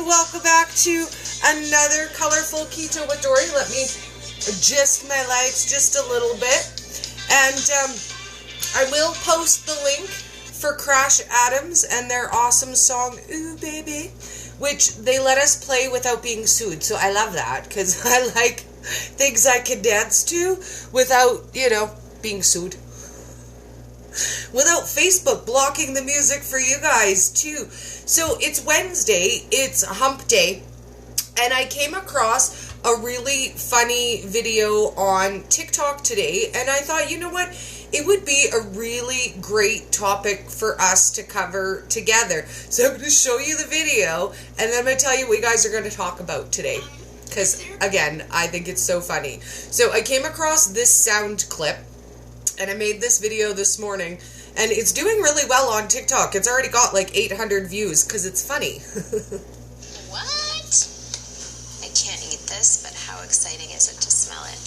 welcome back to another Colourful Keto with Dory. Let me adjust my lights just a little bit. And I will post the link for Crash Adams and their awesome song, Ooh Baby, which they let us play without being sued. So I love that because I like things I can dance to without, being sued. Without Facebook blocking the music for you guys too. So it's Wednesday, it's hump day, and I came across a really funny video on TikTok today, and I thought, you know what, it would be a really great topic for us to cover together. So I'm going to show you the video, and then I'm going to tell you what you guys are going to talk about today. Because, again, I think it's so funny. So I came across this sound clip, and I made this video this morning, and it's doing really well on TikTok. It's already got like 800 views because it's funny. What? I can't eat this, but how exciting is it to smell it?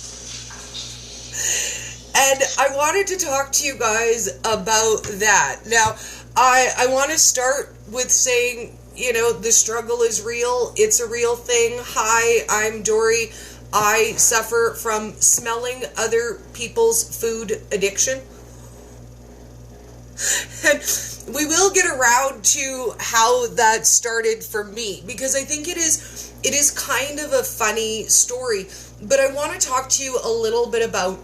And I wanted to talk to you guys about that. Now, I want to start with saying, the struggle is real. It's a real thing. Hi, I'm Dory. I suffer from smelling other people's food addiction. And we will get around to how that started for me, because I think it is kind of a funny story. But I want to talk to you a little bit about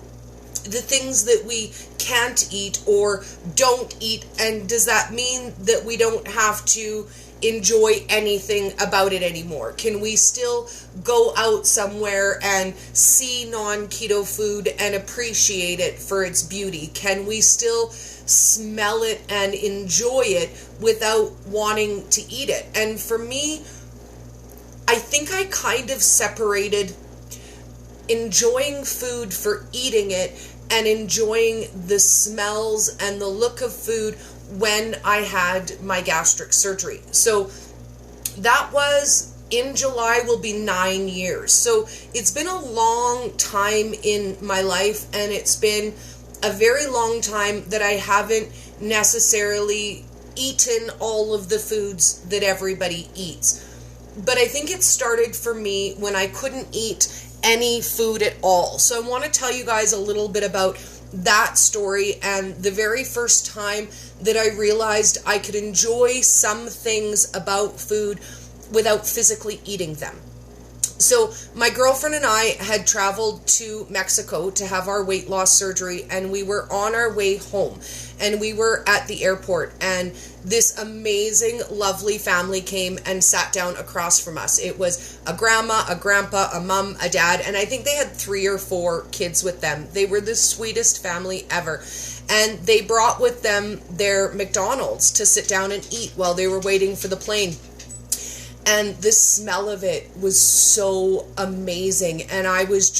the things that we can't eat or don't eat, and does that mean that we don't have to enjoy anything about it anymore? Can we still go out somewhere and see non-keto food and appreciate it for its beauty? Can we still smell it and enjoy it without wanting to eat it? And for me, I think I kind of separated enjoying food for eating it and enjoying the smells and the look of food when I had my gastric surgery. So that was in July, will be 9 years. So it's been a long time in my life, and it's been a very long time that I haven't necessarily eaten all of the foods that everybody eats. But I think it started for me when I couldn't eat any food at all. So I want to tell you guys a little bit about that story and the very first time that I realized I could enjoy some things about food without physically eating them. So my girlfriend and I had traveled to Mexico to have our weight loss surgery, and we were on our way home, and we were at the airport, and this amazing, lovely family came and sat down across from us. It was a grandma, a grandpa, a mom, a dad, and I think they had 3 or 4 kids with them. They were the sweetest family ever. And they brought with them their McDonald's to sit down and eat while they were waiting for the plane. And the smell of it was so amazing. And I was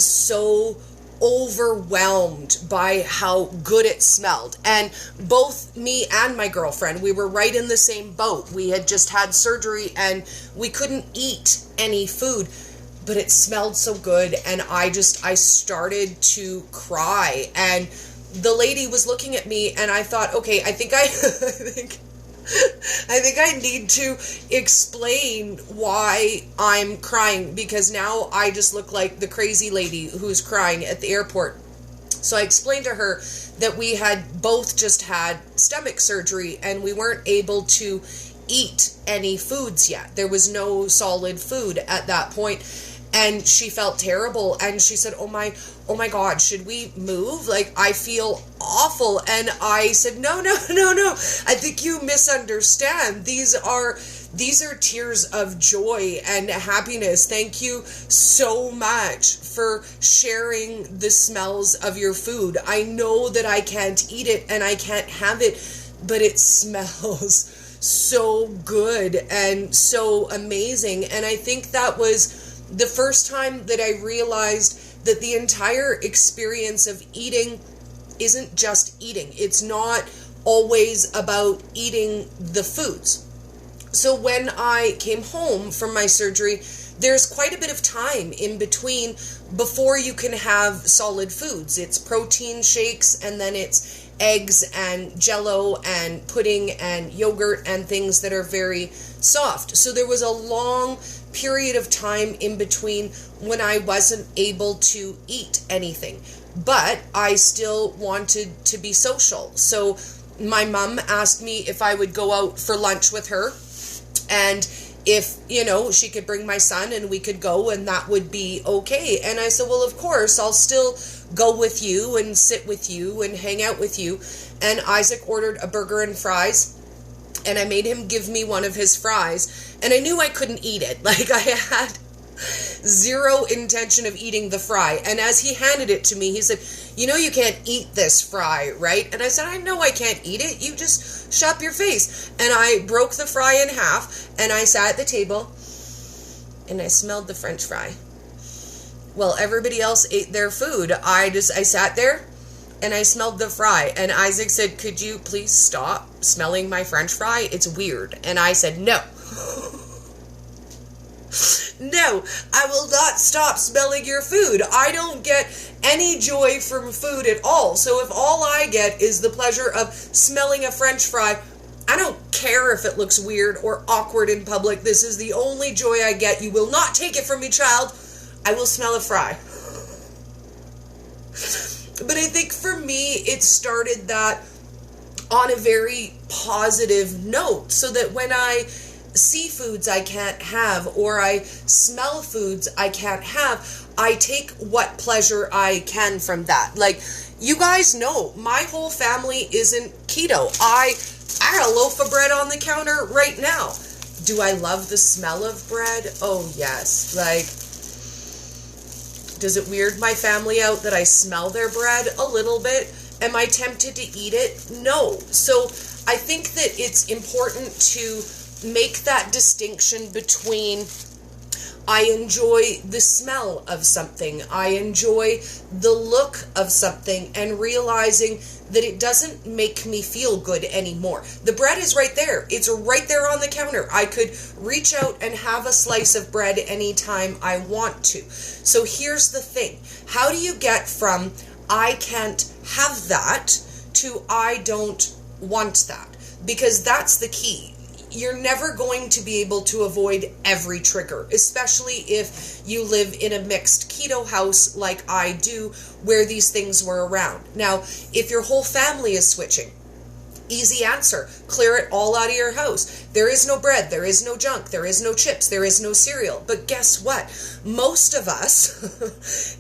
so overwhelmed by how good it smelled. And both me and my girlfriend, we were right in the same boat. We had just had surgery and we couldn't eat any food, but it smelled so good. And I started to cry. And the lady was looking at me, and I thought, okay, I think I need to explain why I'm crying, because now I just look like the crazy lady who's crying at the airport. So I explained to her that we had both just had stomach surgery and we weren't able to eat any foods yet. There was no solid food at that point. And she felt terrible, and she said, oh my God, should we move? Like, I feel awful. And I said, no. I think you misunderstand. These are tears of joy and happiness. Thank you so much for sharing the smells of your food. I know that I can't eat it and I can't have it, but it smells so good and so amazing. And I think that was the first time that I realized that the entire experience of eating isn't just eating. It's not always about eating the foods. So when I came home from my surgery, there's quite a bit of time in between before you can have solid foods. It's protein shakes, and then it's eggs and jello and pudding and yogurt and things that are very soft. So there was a long period of time in between when I wasn't able to eat anything, but I still wanted to be social. So my mom asked me if I would go out for lunch with her, and if, she could bring my son and we could go, and that would be okay. And I said, well, of course, I'll still go with you and sit with you and hang out with you. And Isaac ordered a burger and fries, and I made him give me one of his fries, and I knew I couldn't eat it. Like, I had zero intention of eating the fry. And as he handed it to me, he said, you can't eat this fry, right? And I said, I know I can't eat it. You just shut your face. And I broke the fry in half, and I sat at the table, and I smelled the French fry. Well, everybody else ate their food. I sat there, and I smelled the fry. And Isaac said, could you please stop smelling my French fry? It's weird. And I said, no. No, I will not stop smelling your food. I don't get any joy from food at all. So if all I get is the pleasure of smelling a French fry, I don't care if it looks weird or awkward in public. This is the only joy I get. You will not take it from me, child. I will smell a fry. But I think for me, it started that on a very positive note, so that when I see foods I can't have, or I smell foods I can't have, I take what pleasure I can from that. Like, you guys know, my whole family isn't keto. I got a loaf of bread on the counter right now. Do I love the smell of bread? Oh, yes. Like, does it weird my family out that I smell their bread? A little bit. Am I tempted to eat it? No. So I think that it's important to make that distinction between I enjoy the smell of something, I enjoy the look of something, and realizing that it doesn't make me feel good anymore. The bread is right there. It's right there on the counter. I could reach out and have a slice of bread anytime I want to. So here's the thing. How do you get from I can't have that to I don't want that? Because that's the key. You're never going to be able to avoid every trigger, especially if you live in a mixed keto house like I do, where these things were around. Now, if your whole family is switching, easy answer, clear it all out of your house. There is no bread, there is no junk, there is no chips, there is no cereal. But guess what? Most of us,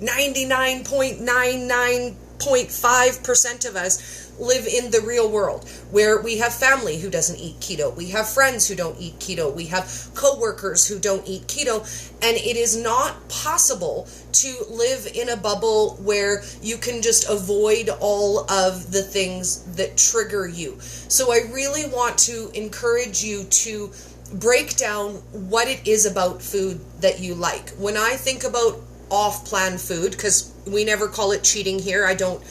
99.99.5% of us, live in the real world, where we have family who doesn't eat keto, we have friends who don't eat keto, we have coworkers who don't eat keto, and it is not possible to live in a bubble where you can just avoid all of the things that trigger you. So I really want to encourage you to break down what it is about food that you like. When I think about off-plan food, because we never call it cheating here, I don't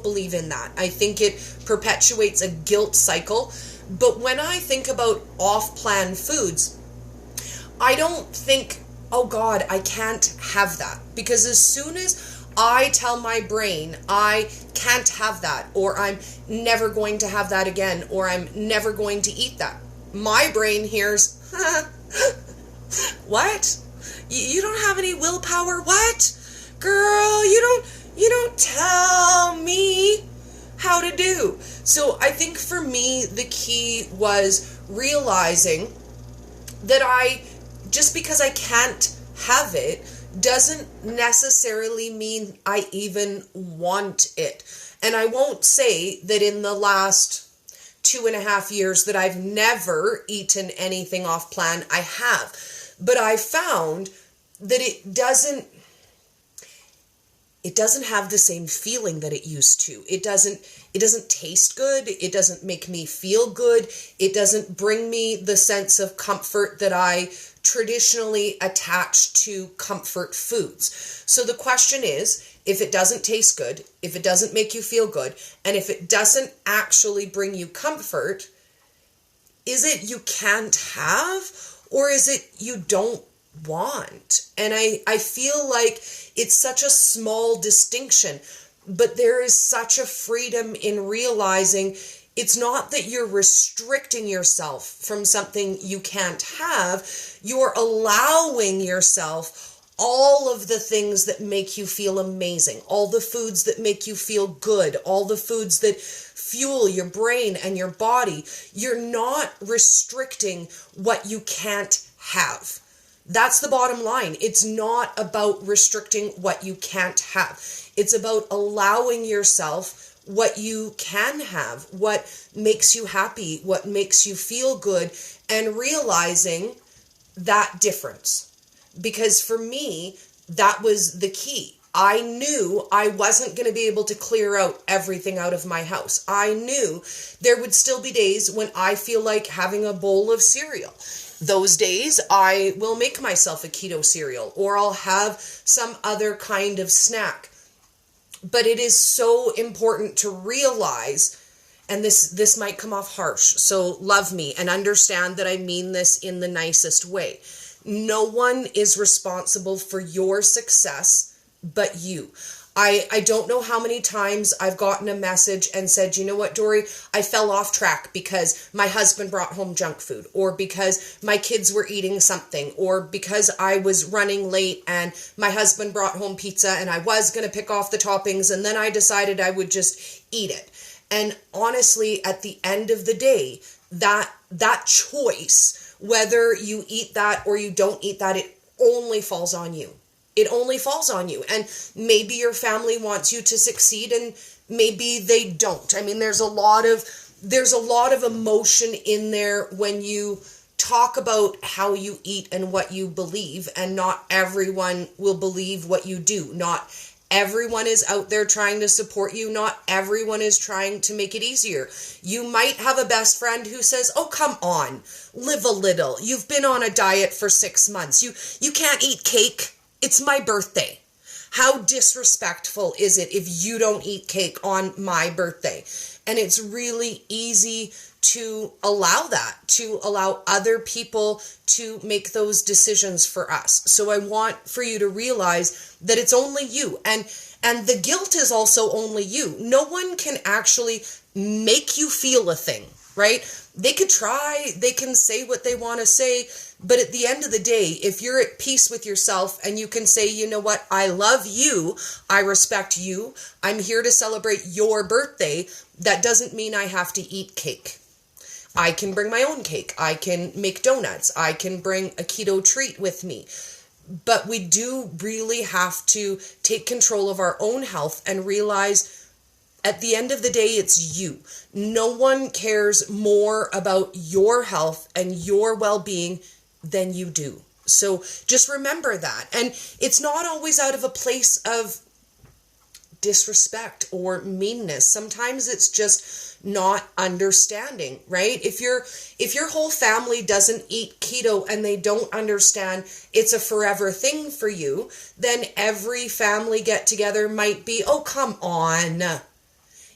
believe in that. I think it perpetuates a guilt cycle. But when I think about off-plan foods, I don't think, oh God, I can't have that. Because as soon as I tell my brain I can't have that, or I'm never going to have that again, or I'm never going to eat that, my brain hears, what? You don't have any willpower? What? Girl, you don't tell me how to do. So I think for me, the key was realizing that just because I can't have it doesn't necessarily mean I even want it. And I won't say that in the last 2.5 years that I've never eaten anything off plan. I have. But I found that it doesn't have the same feeling that it used to. It doesn't taste good. It doesn't make me feel good. It doesn't bring me the sense of comfort that I traditionally attach to comfort foods. So the question is, if it doesn't taste good, if it doesn't make you feel good, and if it doesn't actually bring you comfort, is it you can't have, or is it you don't want? And I feel like it's such a small distinction. But there is such a freedom in realizing it's not that you're restricting yourself from something you can't have. You're allowing yourself all of the things that make you feel amazing, all the foods that make you feel good, all the foods that fuel your brain and your body. You're not restricting what you can't have. That's the bottom line. It's not about restricting what you can't have. It's about allowing yourself what you can have, what makes you happy, what makes you feel good, and realizing that difference. Because for me, that was the key. I knew I wasn't going to be able to clear out everything out of my house. I knew there would still be days when I feel like having a bowl of cereal. Those days, I will make myself a keto cereal, or I'll have some other kind of snack. But it is so important to realize, and this might come off harsh, so love me and understand that I mean this in the nicest way. No one is responsible for your success but you. I don't know how many times I've gotten a message and said, you know what, Dori, I fell off track because my husband brought home junk food, or because my kids were eating something, or because I was running late and my husband brought home pizza and I was going to pick off the toppings and then I decided I would just eat it. And honestly, at the end of the day, that choice, whether you eat that or you don't eat that, it only falls on you. It only falls on you. And maybe your family wants you to succeed and maybe they don't. I mean, there's a lot of emotion in there when you talk about how you eat and what you believe, and not everyone will believe what you do. Not everyone is out there trying to support you. Not everyone is trying to make it easier. You might have a best friend who says, oh, come on, live a little. You've been on a diet for 6 months. You can't eat cake. It's my birthday. How disrespectful is it if you don't eat cake on my birthday? And it's really easy to allow that, to allow other people to make those decisions for us. So I want for you to realize that it's only you. And the guilt is also only you. No one can actually make you feel a thing, right? They could try, they can say what they want to say, but at the end of the day, if you're at peace with yourself and you can say, you know what, I love you, I respect you, I'm here to celebrate your birthday, that doesn't mean I have to eat cake. I can bring my own cake, I can make donuts, I can bring a keto treat with me. But we do really have to take control of our own health and realize at the end of the day, it's you. No one cares more about your health and your well-being than you do. So just remember that. And it's not always out of a place of disrespect or meanness. Sometimes it's just not understanding, right? If your whole family doesn't eat keto and they don't understand it's a forever thing for you, then every family get together might be, oh, come on.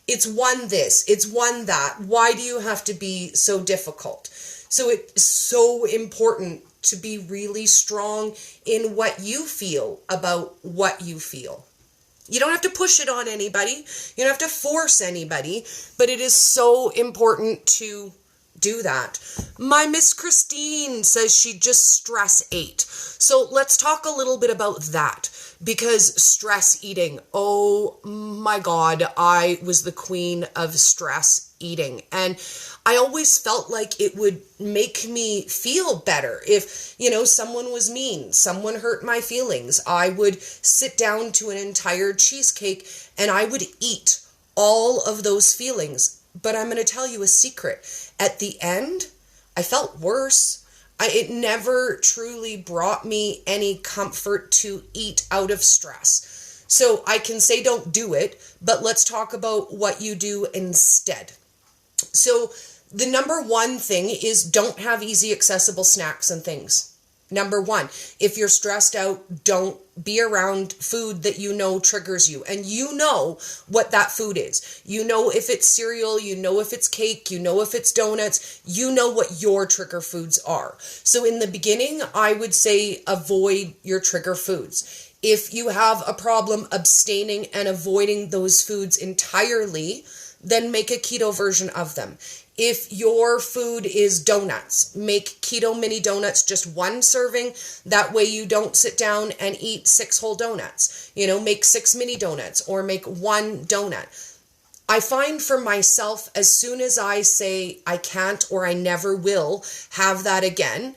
It's one this, it's one that. Why do you have to be so difficult? So it's so important to be really strong in what you feel about what you feel. You don't have to push it on anybody. You don't have to force anybody, but it is so important to do that. My Miss Christine says she just stress ate. So let's talk a little bit about that, because stress eating, oh my God, I was the queen of stress eating. And I always felt like it would make me feel better. If, someone was mean, someone hurt my feelings, I would sit down to an entire cheesecake and I would eat all of those feelings. But I'm going to tell you a secret. At the end, I felt worse. It never truly brought me any comfort to eat out of stress. So I can say don't do it, but let's talk about what you do instead. So the number one thing is don't have easy accessible snacks and things. Number one, if you're stressed out, don't be around food that you know triggers you. And you know what that food is. You know if it's cereal, you know if it's cake, you know if it's donuts, you know what your trigger foods are. So in the beginning, I would say avoid your trigger foods. If you have a problem abstaining and avoiding those foods entirely, then make a keto version of them. If your food is donuts, make keto mini donuts, just one serving. That way you don't sit down and eat 6 whole donuts. Make 6 mini donuts or make 1 donut. I find for myself, as soon as I say I can't or I never will have that again,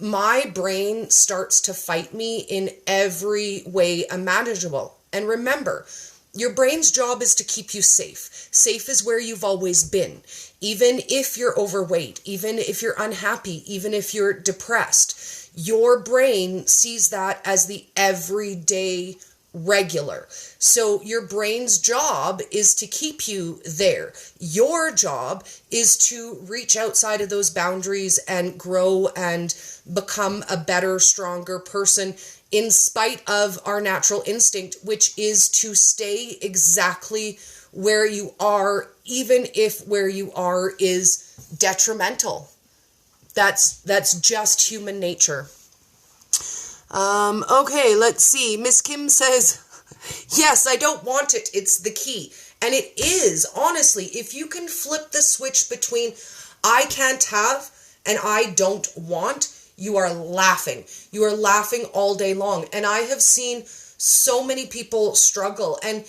my brain starts to fight me in every way imaginable. And remember, your brain's job is to keep you safe. Safe is where you've always been. Even if you're overweight, even if you're unhappy, even if you're depressed, your brain sees that as the everyday regular. So your brain's job is to keep you there. Your job is to reach outside of those boundaries and grow and become a better, stronger person in spite of our natural instinct, which is to stay exactly where you are, even if where you are is detrimental. That's just human nature. Okay, let's see. Miss Kim says, yes, I don't want it. It's the key. And it is, honestly, if you can flip the switch between I can't have and I don't want, you are laughing. You are laughing all day long. And I have seen so many people struggle. And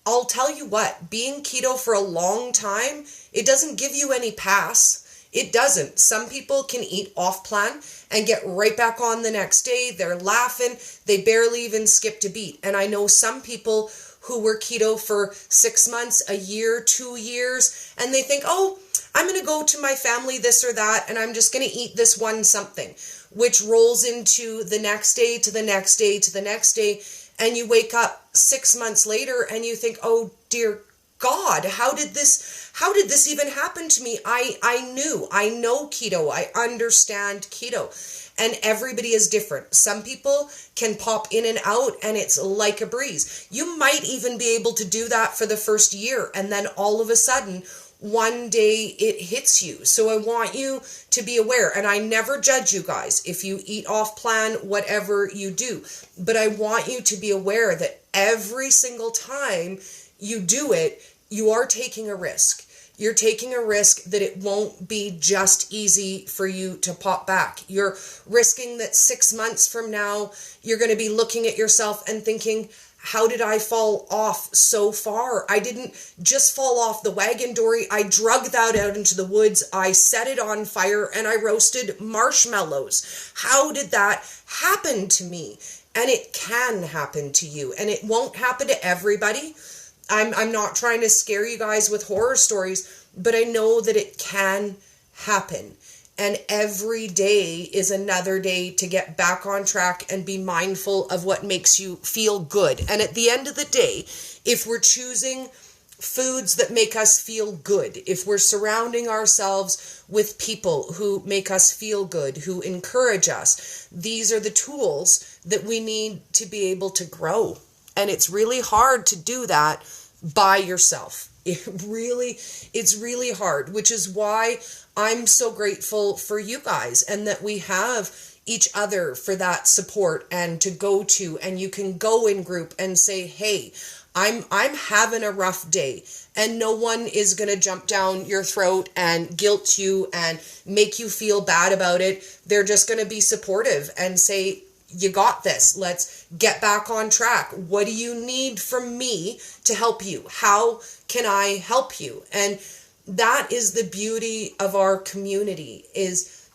I'll tell you what, being keto for a long time, it doesn't give you any pass. It doesn't. Some people can eat off plan and get right back on the next day. They're laughing. They barely even skipped a beat. And I know some people who were keto for 6 months, a year, 2 years, and they think, oh, I'm going to go to my family this or that, and I'm just going to eat this one something, which rolls into the next day, to the next day, to the next day. And you wake up 6 months later and you think, oh, dear God, how did this even happen to me? I know keto. I understand keto. And everybody is different. Some people can pop in and out and it's like a breeze. You might even be able to do that for the first year. And then all of a sudden, one day it hits you. So I want you to be aware. And I never judge you guys if you eat off plan, whatever you do. But I want you to be aware that every single time you do it, you are taking a risk. You're taking a risk that it won't be just easy for you to pop back. You're risking that 6 months from now, you're going to be looking at yourself and thinking, how did I fall off so far? I didn't just fall off the wagon, Dory. I drug that out into the woods. I set it on fire and I roasted marshmallows. How did that happen to me? And it can happen to you, and it won't happen to everybody. I'm not trying to scare you guys with horror stories, but I know that it can happen. And every day is another day to get back on track and be mindful of what makes you feel good. And at the end of the day, if we're choosing foods that make us feel good, if we're surrounding ourselves with people who make us feel good, who encourage us, these are the tools that we need to be able to grow. And it's really hard to do that by yourself. It's really hard, which is why I'm so grateful for you guys and that we have each other for that support and to go to, and you can go in group and say, hey, I'm having a rough day, and no one is going to jump down your throat and guilt you and make you feel bad about it. They're just going to be supportive and say, you got this. Let's get back on track. What do you need from me to help you? How can I help you? And that is the beauty of our community, is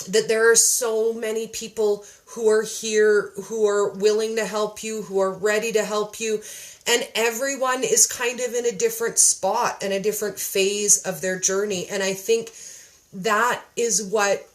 that there are so many people who are here, who are willing to help you, who are ready to help you. And everyone is kind of in a different spot and a different phase of their journey. And I think that is what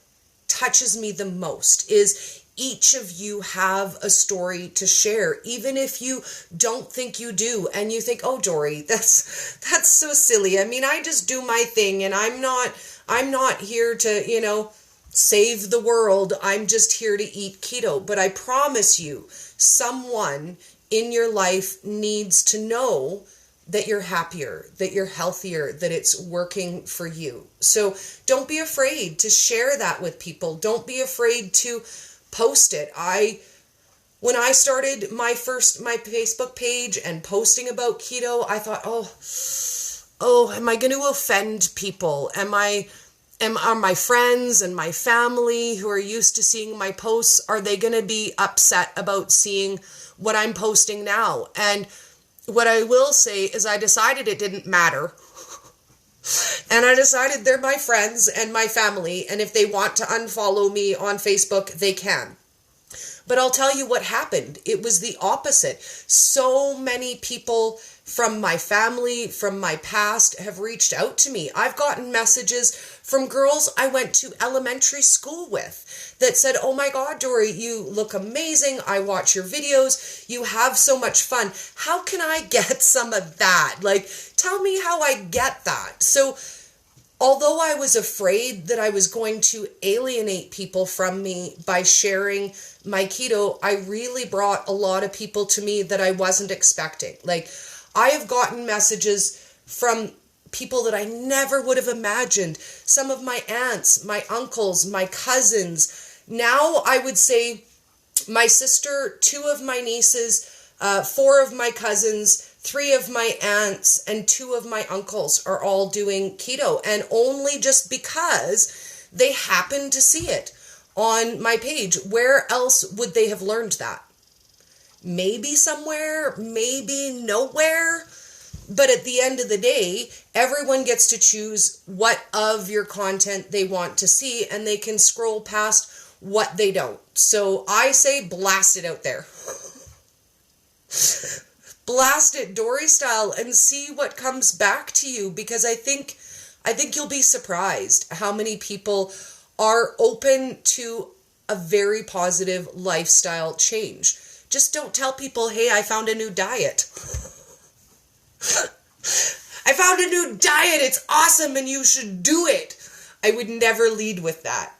touches me the most, is each of you have a story to share, even if you don't think you do, and you think, oh, Dory, that's so silly. I mean, I just do my thing, and I'm not here to, save the world. I'm just here to eat keto. But I promise you, someone in your life needs to know that you're happier, that you're healthier, that it's working for you. So don't be afraid to share that with people. Don't be afraid to post it. I When I started my Facebook page and posting about keto, I thought, am I going to offend people? Are my friends and my family who are used to seeing my posts, are they going to be upset about seeing what I'm posting now? And what I will say is I decided it didn't matter. And I decided they're my friends and my family, and if they want to unfollow me on Facebook, they can. But I'll tell you what happened. It was the opposite. So many people from my family, from my past, have reached out to me. I've gotten messages from girls I went to elementary school with that said, "Oh my God, Dori, you look amazing. I watch your videos. You have so much fun. How can I get some of that? Like, tell me how I get that." So although I was afraid that I was going to alienate people from me by sharing my keto, I really brought a lot of people to me that I wasn't expecting. Like, I have gotten messages from people that I never would have imagined. Some of my aunts, my uncles, my cousins. Now I would say my sister, 2 of my nieces, 4 of my cousins, 3 of my aunts, and 2 of my uncles are all doing keto, and only just because they happened to see it on my page. Where else would they have learned that? Maybe somewhere, maybe nowhere. But at the end of the day, everyone gets to choose what of your content they want to see, and they can scroll past what they don't. So I say blast it out there. Blast it Dori style and see what comes back to you, because I think you'll be surprised how many people are open to a very positive lifestyle change. Just don't tell people, "Hey, I found a new diet." "I found a new diet, it's awesome and you should do it." I would never lead with that.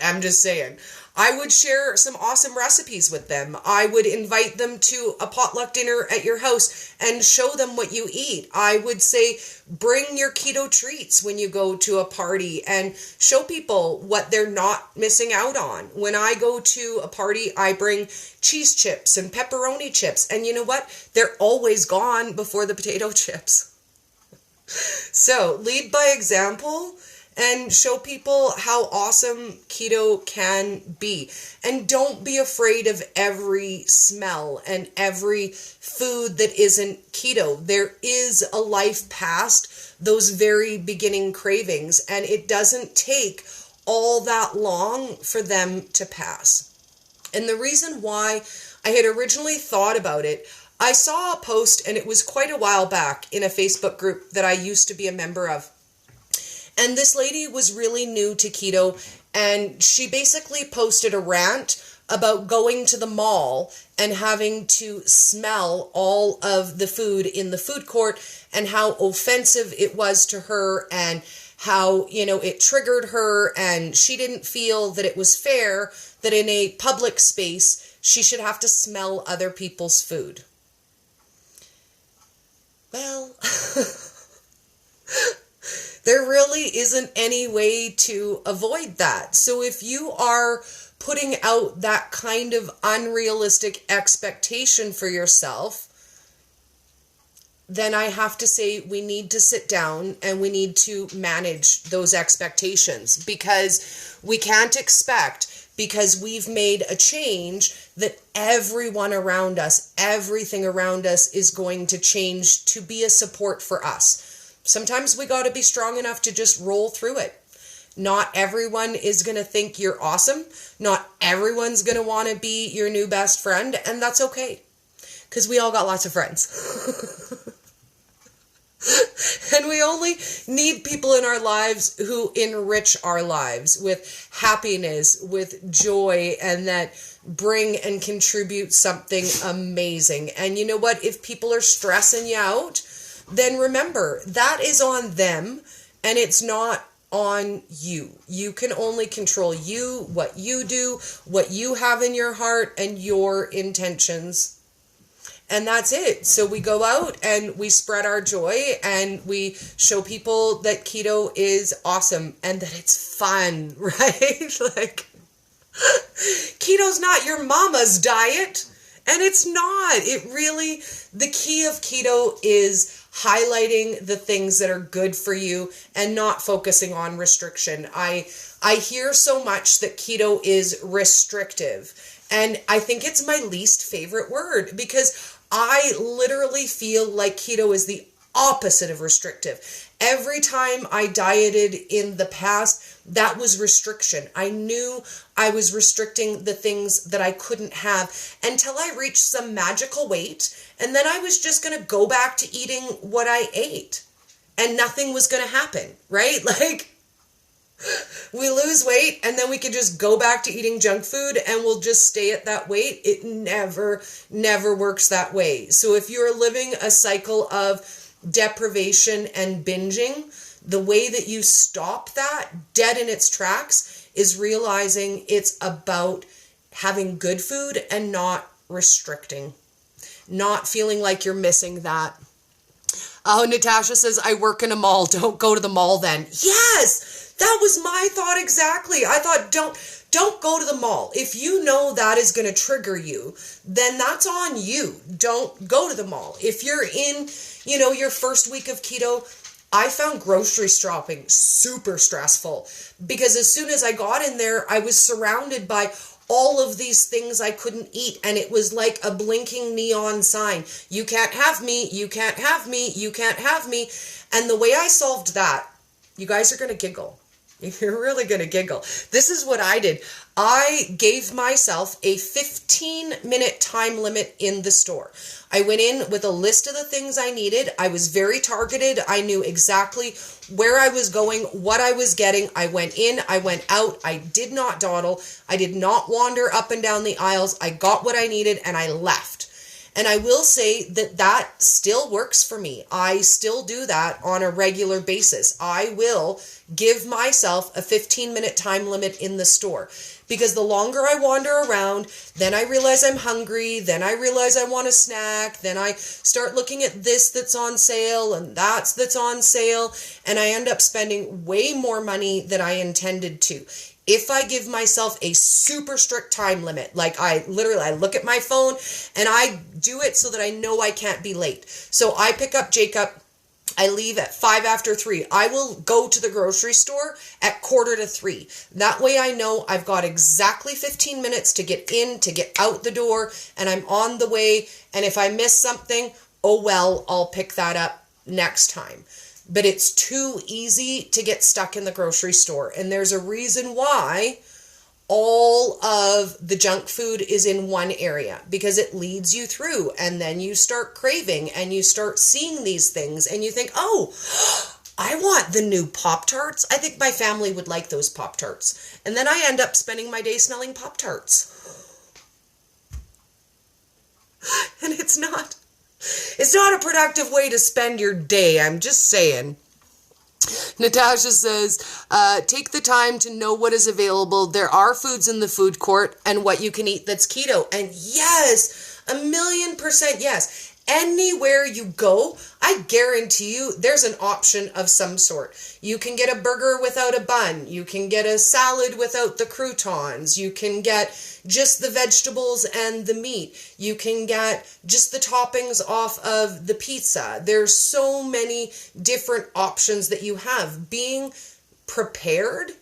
I'm just saying. I would share some awesome recipes with them. I would invite them to a potluck dinner at your house and show them what you eat. I would say, bring your keto treats when you go to a party and show people what they're not missing out on. When I go to a party, I bring cheese chips and pepperoni chips. And you know what? They're always gone before the potato chips. So lead by example and show people how awesome keto can be. And don't be afraid of every smell and every food that isn't keto. There is a life past those very beginning cravings, and it doesn't take all that long for them to pass. And the reason why I had originally thought about it, I saw a post, and it was quite a while back in a Facebook group that I used to be a member of. And this lady was really new to keto, and she basically posted a rant about going to the mall and having to smell all of the food in the food court, and how offensive it was to her, and how, it triggered her, and she didn't feel that it was fair that in a public space she should have to smell other people's food. Well, there really isn't any way to avoid that. So if you are putting out that kind of unrealistic expectation for yourself, then I have to say we need to sit down and we need to manage those expectations, because we can't expect, because we've made a change, that everyone around us, everything around us is going to change to be a support for us. Sometimes we got to be strong enough to just roll through it. Not everyone is going to think you're awesome. Not everyone's going to want to be your new best friend, and that's okay, because we all got lots of friends. And we only need people in our lives who enrich our lives with happiness, with joy, and that bring and contribute something amazing. And you know what? If people are stressing you out, then remember, that is on them, and it's not on you. You can only control you, what you do, what you have in your heart, and your intentions. And that's it. So we go out and we spread our joy, and we show people that keto is awesome and that it's fun, right? Keto's not your mama's diet. And it's not. The key of keto is highlighting the things that are good for you and not focusing on restriction. I hear so much that keto is restrictive, and I think it's my least favorite word because I literally feel like keto is the opposite of restrictive. Every time I dieted in the past, that was restriction. I knew I was restricting the things that I couldn't have until I reached some magical weight, and then I was just going to go back to eating what I ate, and nothing was going to happen, right? Like, we lose weight, and then we can just go back to eating junk food, and we'll just stay at that weight. It never works that way. So if you're living a cycle of deprivation and binging, the way that you stop that dead in its tracks is realizing it's about having good food and not restricting, not feeling like you're missing that. Oh, Natasha says, I work in a mall. Don't go to the mall then. Yes, that was my thought exactly. I thought, don't go to the mall. If you know that is going to trigger you, then that's on you. Don't go to the mall. If you're in, your first week of keto, I found grocery shopping super stressful because as soon as I got in there, I was surrounded by all of these things I couldn't eat, and it was like a blinking neon sign. You can't have me, you can't have me, you can't have me. And the way I solved that, you guys are going to giggle. You're really going to giggle. This is what I did. I gave myself a 15-minute time limit in the store. I went in with a list of the things I needed. I was very targeted. I knew exactly where I was going, what I was getting. I went in, I went out. I did not dawdle. I did not wander up and down the aisles. I got what I needed and I left. And I will say that still works for me. I still do that on a regular basis. I will give myself a 15-minute time limit in the store because the longer I wander around, then I realize I'm hungry, then I realize I want a snack, then I start looking at this that's on sale and that's on sale, and I end up spending way more money than I intended to. If I give myself a super strict time limit, like I look at my phone and I do it so that I know I can't be late. So I pick up Jacob, I leave at 3:05. I will go to the grocery store at 2:45. That way I know I've got exactly 15 minutes to get in, to get out the door, and I'm on the way. And if I miss something, oh well, I'll pick that up next time. But it's too easy to get stuck in the grocery store. And there's a reason why all of the junk food is in one area, because it leads you through. And then you start craving and you start seeing these things and you think, oh, I want the new Pop-Tarts. I think my family would like those Pop-Tarts. And then I end up spending my day smelling Pop-Tarts. And it's not a productive way to spend your day. I'm just saying. Natasha says, take the time to know what is available. There are foods in the food court and what you can eat that's keto. And yes, 1,000,000% yes. Anywhere you go, I guarantee you there's an option of some sort. You can get a burger without a bun. You can get a salad without the croutons. You can get just the vegetables and the meat. You can get just the toppings off of the pizza. There's so many different options that you have. Being prepared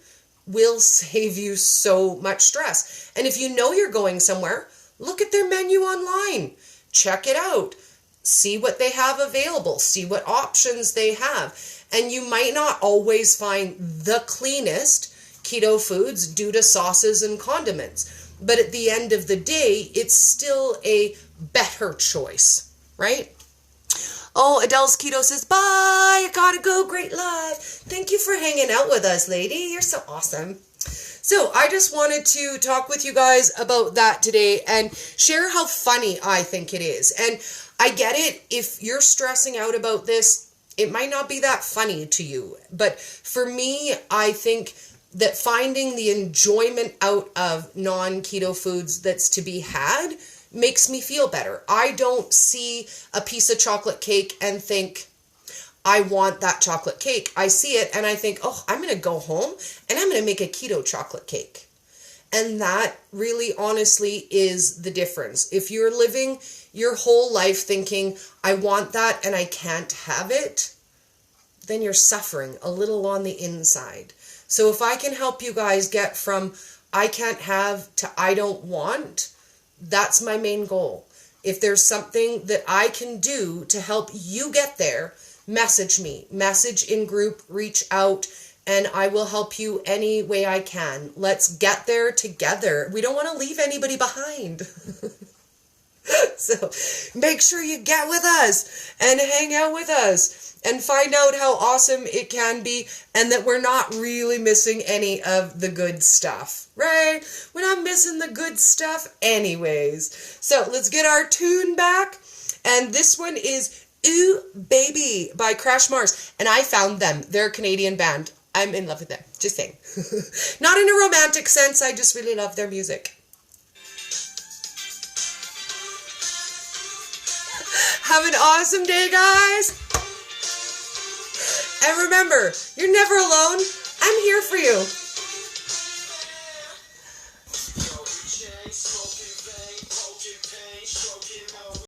will save you so much stress. And if you know you're going somewhere, look at their menu online. Check it out. See what they have available. See what options they have. And you might not always find the cleanest keto foods due to sauces and condiments. But at the end of the day, it's still a better choice, right? Oh, Adele's Keto says, bye, I gotta go, great live. Thank you for hanging out with us, lady. You're so awesome. So I just wanted to talk with you guys about that today and share how funny I think it is. And I get it. If you're stressing out about this, it might not be that funny to you. But for me, I think that finding the enjoyment out of non-keto foods that's to be had makes me feel better. I don't see a piece of chocolate cake and think, I want that chocolate cake. I see it and I think, oh, I'm going to go home and I'm going to make a keto chocolate cake. And that really honestly is the difference. If you're living your whole life thinking, I want that and I can't have it, then you're suffering a little on the inside. So if I can help you guys get from I can't have to I don't want, that's my main goal. If there's something that I can do to help you get there, message me, message in group, reach out, and I will help you any way I can. Let's get there together. We don't want to leave anybody behind. So make sure you get with us and hang out with us and find out how awesome it can be and that we're not really missing any of the good stuff, right? We're not missing the good stuff anyways. So let's get our tune back. And this one is Ooh Baby by Crash Mars. And I found them. They're a Canadian band. I'm in love with them. Just saying. Not in a romantic sense. I just really love their music. Have an awesome day, guys. And remember, you're never alone. I'm here for you.